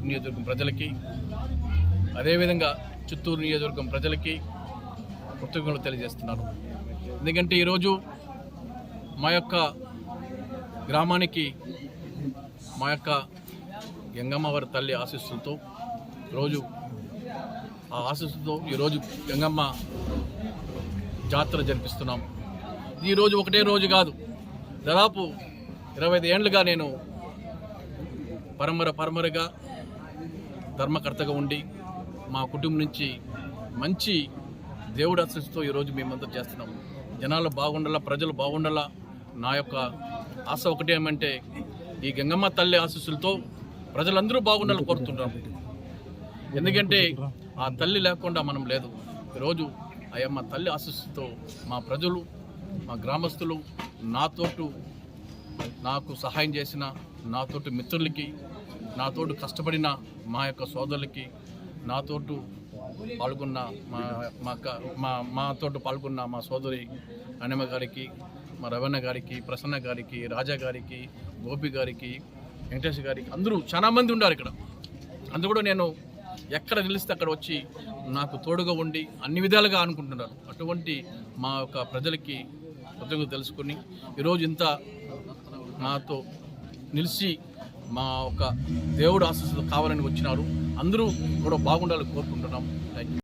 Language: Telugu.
నియోజకవర్గం ప్రజలకి, అదేవిధంగా చిత్తూరు నియోజకవర్గం ప్రజలకి కృతజ్ఞతలు తెలియజేస్తున్నాను. ఎందుకంటే ఈరోజు మా యొక్క గ్రామానికి మా యొక్క గంగమ్మవారి తల్లి ఆశీస్సులతో ఈరోజు గంగమ్మ జాతర జరిపిస్తున్నాం. ఈరోజు ఒకటే రోజు కాదు, దాదాపు 25 ఏళ్ళుగా నేను పరమరగా ధర్మకర్తగా ఉండి మా కుటుంబం నుంచి మంచి దేవుడి ఆశీస్సుతో ఈరోజు మేమంతా చేస్తున్నాం. జనాలు బాగుండాలా, ప్రజలు బాగుండాలా. నా యొక్క ఆశ ఒకటే ఏమంటే ఈ గంగమ్మ తల్లి ఆశీస్సులతో ప్రజలందరూ బాగుండాలని కోరుతుంటాం. ఎందుకంటే ఆ తల్లి లేకుండా మనం లేదు. ఈరోజు అయ్యమ్మ తల్లి ఆశీస్సులతో మా ప్రజలు, మా గ్రామస్తులు, నాకు సహాయం చేసిన నాతోటి మిత్రులకి, నాతోటి కష్టపడిన మా యొక్క సోదరులకి, నాతోటి పాల్గొన్న మాతోటి పాల్గొన్న మా సోదరి అనిమ గారికి, మా రవణ గారికి, ప్రసన్న గారికి, రాజా గారికి, గోపి గారికి, వెంకటేష్ గారికి, అందరూ చాలామంది ఉన్నారు ఇక్కడ. అందరూ కూడా నేను ఎక్కడ నిలిస్తే అక్కడ వచ్చి నాకు తోడుగా ఉండి అన్ని విధాలుగా అనుకుంటున్నారు. అటువంటి మా యొక్క ప్రజలకి కృతజ్ఞతలు తెలుసుకుని ఈరోజు ఇంత నాతో నిలిచి మా ఒక దేవుడు ఆశీస్సులు కావాలని వచ్చినారు. అందరూ కూడా బాగుండాలని కోరుకుంటున్నాం. Thank you.